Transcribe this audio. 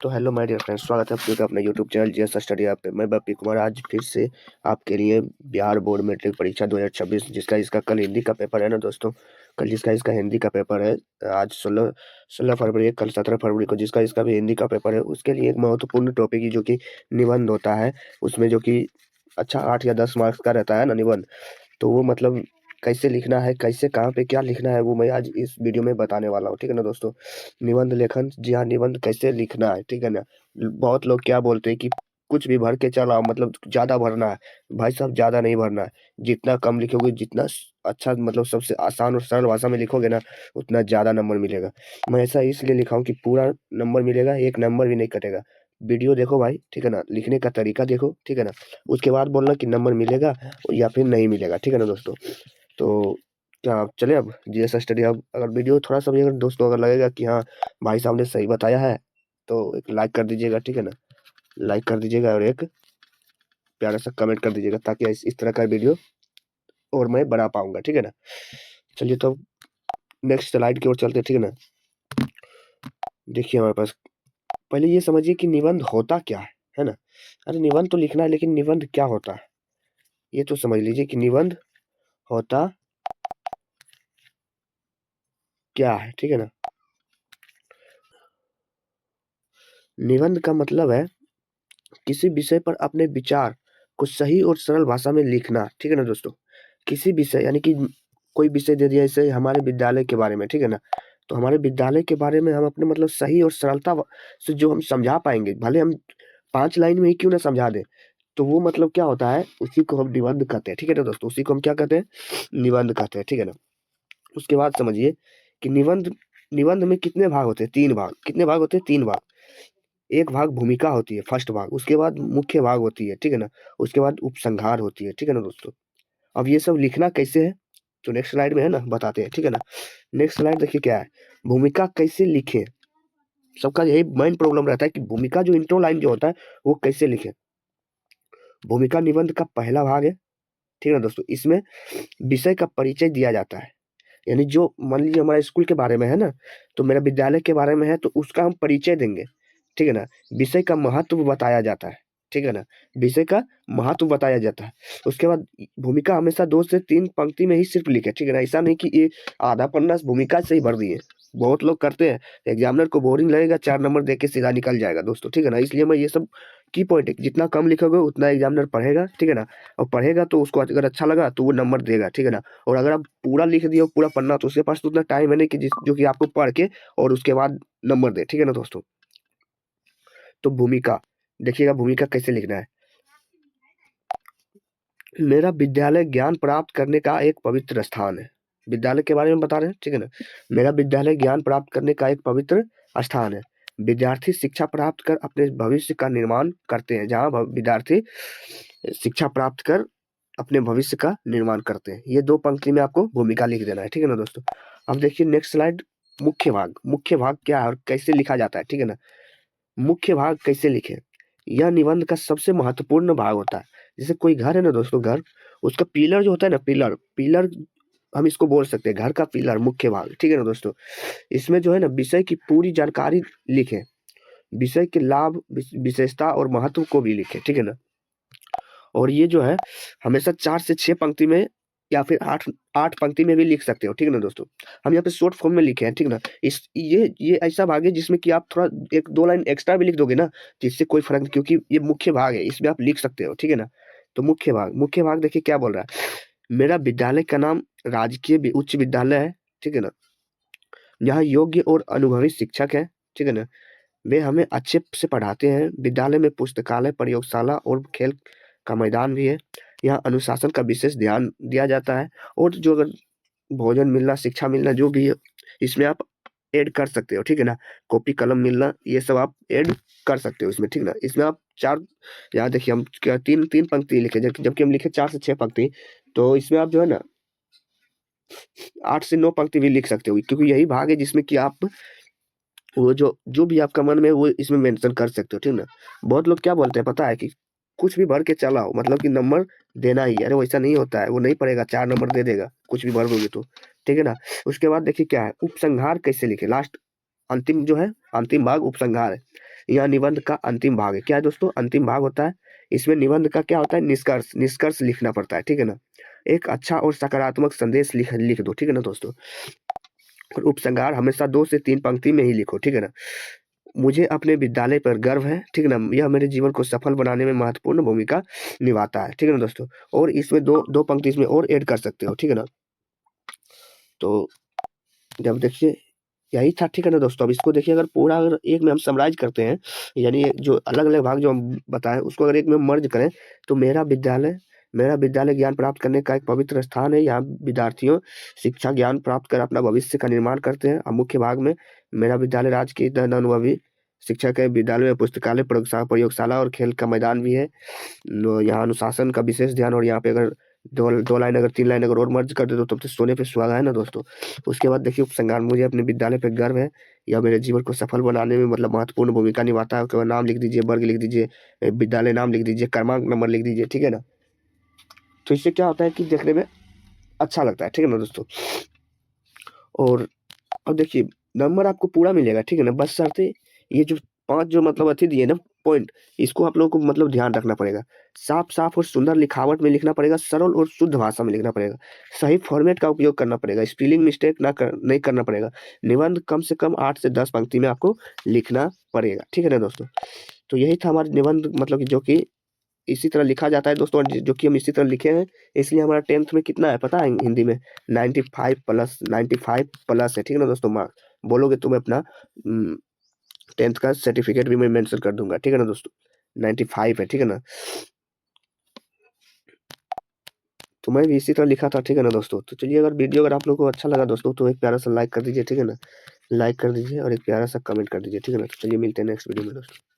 तो hello my dear friends, स्वागत है आपका अपने YouTube channel GS study app पे। मैं बप्पी कुमार आज फिर से आपके लिए बिहार बोर्ड मैट्रिक परीक्षा 2026 जिसका इसका कल हिंदी का पेपर है ना दोस्तों। कल जिसका इसका हिंदी का पेपर है, आज 16 फरवरी है, कल 17 फरवरी को जिसका इसका भी हिंदी का पेपर है, उसके लिए एक महत्वपूर्ण टॉपिक ही जो कि निबंध होता है। उसमें जो कि अच्छा 8 या 10 मार्क्स का रहता है ना निबंध। तो वो मतलब कैसे लिखना है, कैसे कहाँ पे क्या लिखना है, वो मैं आज इस वीडियो में बताने वाला हूँ। ठीक है ना दोस्तों। निबंध लेखन, जी हाँ, निबंध कैसे लिखना है, ठीक है ना। बहुत लोग क्या बोलते हैं कि कुछ भी भर के चलाओ, मतलब ज्यादा भरना है। भाई साहब ज्यादा नहीं भरना है। जितना कम लिखोगे, जितना अच्छा मतलब सबसे आसान और सरल भाषा में लिखोगे ना, उतना ज्यादा नंबर मिलेगा। मैं ऐसा इसलिए लिखा हूँ कि पूरा नंबर मिलेगा, एक नंबर भी नहीं कटेगा। वीडियो देखो भाई, ठीक है ना, लिखने का तरीका देखो, ठीक है ना। उसके बाद बोलना कि नंबर मिलेगा या फिर नहीं मिलेगा, ठीक है ना दोस्तों। तो क्या आप चले अब जीएस स्टडी। अब अगर वीडियो थोड़ा सा भी अगर दोस्तों अगर लगेगा कि हाँ भाई साहब ने सही बताया है, तो एक लाइक कर दीजिएगा, ठीक है ना। लाइक कर दीजिएगा और एक प्यारा सा कमेंट कर दीजिएगा, ताकि इस तरह का वीडियो और मैं बना पाऊंगा, ठीक है ना। चलिए तो नेक्स्ट स्लाइड की ओर चलते हैं, ठीक है ना। देखिए हमारे पास, पहले ये समझिए कि निबंध होता क्या है ना। अरे निबंध तो लिखना है, लेकिन निबंध क्या होता है ये तो समझ लीजिए कि निबंध होता क्या है, ठीक है ना। निबंध का मतलब है किसी विषय पर अपने विचार को सही और सरल भाषा में लिखना, ठीक है ना दोस्तों। किसी विषय यानी कि कोई विषय दे दिया, जैसे हमारे विद्यालय के बारे में, ठीक है ना। तो हमारे विद्यालय के बारे में हम अपने मतलब सही और सरलता से जो हम समझा पाएंगे, भले हम 5 लाइन में ही क्यों ना समझा दें, तो वो मतलब क्या होता है, उसी को हम निबंध कहते हैं, ठीक है ना दोस्तों। उसी को हम क्या कहते हैं, निबंध कहते हैं, ठीक है ना। उसके बाद समझिए कि निबंध निबंध में कितने भाग होते हैं, 3 भाग। कितने भाग होते हैं, 3 भाग। एक भाग भूमिका होती है, फर्स्ट भाग। उसके बाद मुख्य भाग होती है, ठीक है ना। उसके बाद उपसंहार होती है, ठीक है ना दोस्तों। अब ये सब लिखना कैसे है, तो नेक्स्ट स्लाइड में है ना बताते हैं, ठीक है ना। नेक्स्ट स्लाइड देखिए क्या है, भूमिका कैसे लिखें। सबका यही मेन प्रॉब्लम रहता है कि भूमिका जो इंट्रो लाइन जो होता है वो कैसे लिखें। भूमिका निबंध का पहला भाग है, ठीक है ना दोस्तों। इसमें विषय का परिचय दिया जाता है, यानी जो मान लीजिए हमारे स्कूल के बारे में है ना, तो मेरा विद्यालय के बारे में है, तो उसका हम परिचय देंगे, ठीक है ना। विषय का महत्व बताया जाता है, ठीक है ना। विषय का महत्व बताया जाता है। उसके बाद भूमिका हमेशा 2 से 3 पंक्ति में ही सिर्फ लिखे, ठीक है ना। ऐसा नहीं कि ये आधा पन्ना भूमिका से ही भर दिए। बहुत लोग करते हैं, एग्जामिनर को बोरिंग लगेगा, 4 नंबर दे के सीधा निकल जाएगा दोस्तों, ठीक है ना। इसलिए मैं ये सब की पॉइंट है, जितना कम लिखोगे उतना एग्जामिनर पढ़ेगा, ठीक है ना। और पढ़ेगा तो उसको अगर अच्छा लगा तो वो नंबर देगा, ठीक है ना। और अगर आप पूरा लिख दिए हो पूरा पन्ना, तो उसके पास तो उतना टाइम है नहीं कि जो कि आपको पढ़ के और उसके बाद नंबर दे, ठीक है ना दोस्तों। तो भूमिका देखिएगा, भूमिका कैसे लिखना है। मेरा विद्यालय ज्ञान प्राप्त करने का एक पवित्र स्थान है। विद्यालय के बारे में बता रहे हैं, ठीक है ना। मेरा विद्यालय ज्ञान प्राप्त करने का एक पवित्र स्थान है। विद्यार्थी शिक्षा प्राप्त कर अपने भविष्य का निर्माण करते हैं। जहाँ विद्यार्थी शिक्षा प्राप्त कर अपने भविष्य का निर्माण करते हैं। ये 2 पंक्ति में आपको भूमिका लिख देना है, ठीक है ना दोस्तों। अब देखिए नेक्स्ट स्लाइड, मुख्य भाग। मुख्य भाग क्या है और कैसे लिखा जाता है, ठीक है ना। मुख्य भाग कैसे लिखें, यह निबंध का सबसे महत्वपूर्ण भाग होता है। जैसे कोई घर है ना दोस्तों, घर, उसका पिलर जो होता है ना, पिलर पिलर हम इसको बोल सकते हैं, घर का पिलर, मुख्य भाग, ठीक है ना दोस्तों। इसमें जो है ना विषय की पूरी जानकारी लिखें। विषय के लाभ, विशेषता और महत्व को भी लिखें, ठीक है ना। और ये जो है हमेशा 4 से 6 पंक्ति में या फिर 8 8 पंक्ति में भी लिख सकते हो, ठीक है ना दोस्तों। हम यहाँ पे शॉर्ट फॉर्म में लिखे हैं, ठीक है ना। इस ये ऐसा भाग है जिसमें कि आप थोड़ा 1 2 लाइन एक्स्ट्रा भी लिख दोगे ना, तो इससे कोई फर्क नहीं, क्योंकि ये मुख्य भाग है, इसमें आप लिख सकते हो, ठीक है ना। तो मुख्य भाग देखिए क्या बोल रहा है। मेरा विद्यालय का नाम राजकीय उच्च विद्यालय है, ठीक है ना। यहाँ योग्य और अनुभवी शिक्षक है, ठीक है ना। वे हमें अच्छे से पढ़ाते हैं। विद्यालय में पुस्तकालय, प्रयोगशाला और खेल का मैदान भी है। यहाँ अनुशासन का विशेष ध्यान दिया जाता है। और जो अगर भोजन मिलना, शिक्षा मिलना जो भी है, इसमें आप ऐड कर सकते हो, ठीक है ना। कॉपी कलम मिलना, ये सब आप ऐड कर सकते हो इसमें, ठीक है ना। इसमें आप 4, यहाँ देखिए हम क्या 3 3 पंक्ति लिखे, जबकि हम लिखे 4 से 6 पंक्ति। तो इसमें आप जो है ना 8 से 9 पंक्ति भी लिख सकते हो, क्योंकि यही भाग है जिसमें कि आप वो जो भी आपका मन में है, वो इसमें मेंशन कर सकते हो, ठीक ना। बहुत लोग क्या बोलते हैं पता है, कि कुछ भी भर के चलाओ, मतलब कि नंबर देना ही है। अरे वैसा नहीं होता है, वो नहीं पड़ेगा, 4 नंबर दे देगा कुछ भी भर दोगे तो, ठीक है ना। उसके बाद देखिए क्या है, उपसंहार कैसे लिखे। लास्ट अंतिम जो है, अंतिम भाग उपसंहार है। यह निबंध का अंतिम भाग है। क्या है दोस्तों? अंतिम भाग होता है। इसमें निबंध का क्या होता है? निष्कर्ष, निष्कर्ष लिखना पड़ता है, ठीक है ना। एक अच्छा और सकारात्मक संदेश लिख लिख दो, ठीक है ना दोस्तों। और उपसंहार हमेशा 2 से 3 पंक्ति में ही लिखो, ठीक है ना। मुझे अपने विद्यालय पर गर्व है, ठीक है ना। यह मेरे जीवन को सफल बनाने में महत्वपूर्ण भूमिका निभाता है, ठीक है ना दोस्तों। और इसमें दो पंक्ति इसमें और ऐड कर सकते हो, ठीक है ना। तो जब देखिए यही था, ठीक है ना दोस्तों। अब इसको देखिए, अगर पूरा अगर एक में हम समराइज करते हैं, यानी जो अलग-अलग भाग जो हम बताएँ उसको अगर एक में मर्ज करें, तो मेरा विद्यालय ज्ञान प्राप्त करने का एक पवित्र स्थान है। यहाँ विद्यार्थियों शिक्षा ज्ञान प्राप्त कर अपना भविष्य का निर्माण करते हैं। अब मुख्य भाग में मेरा विद्यालय राज्य की अनुभवी शिक्षक है। विद्यालय में पुस्तकालय, प्रयोगशाला और खेल का मैदान भी है। यहाँ अनुशासन का विशेष ध्यान, और यहाँ पे अगर 2 लाइन अगर 3 लाइन अगर और मर्ज कर दे तो तब तो सोने पे सुहागा है ना दोस्तों। उसके बाद देखिए उपसंहार, मुझे अपने विद्यालय पे गर्व है। यह मेरे जीवन को सफल बनाने में मतलब महत्वपूर्ण भूमिका निभाता है। उसके बाद नाम लिख दीजिए, वर्ग लिख दीजिए, विद्यालय नाम लिख दीजिए, क्रमांक नंबर लिख दीजिए, ठीक है ना। तो इससे क्या होता है कि देखने में अच्छा लगता है, ठीक है ना दोस्तों। और अब देखिए नंबर आपको पूरा मिलेगा, ठीक है ना। बशर्ते ये जो 5 जो मतलब अथी दिए ना पॉइंट, इसको आप लोगों को मतलब ध्यान रखना पड़ेगा। साफ-साफ और सुंदर लिखावट में लिखना पड़ेगा, सरल और शुद्ध भाषा में लिखना पड़ेगा। सही फॉर्मेट का उपयोग करना पड़ेगा, स्पेलिंग मिस्टेक नहीं करना पड़ेगा। निबंध कम से कम 8 से 10 पंक्ति में आपको लिखना पड़ेगा, ठीक है ना दोस्तों। तो यही था हमारा निबंध, मतलब कि जो कि इसी तरह लिखा जाता है दोस्तों, और जो कि हम इसी तरह लिखे हैं। इसलिए हमारा 10th में कितना है पता है हिंदी में? 95 प्लस, 95 प्लस है, ठीक है ना दोस्तों। मार्क्स बोलोगे तो मैं अपना 10th का सर्टिफिकेट भी मैं मेंशन कर दूंगा, ठीक है ना दोस्तों। 95 है, ठीक है ना। तो मैं भी इसी तरह लिखा था, ठीक है ना दोस्तों। तो चलिए, अगर वीडियो अगर आप लोगों को अच्छा लगा दोस्तों, तो एक प्यारा सा लाइक कर दीजिए, ठीक है ना। लाइक कर दीजिए और एक प्यारा सा कमेंट कर दीजिए, ठीक है ना। तो चलिए मिलते हैं नेक्स्ट वीडियो में दोस्तों।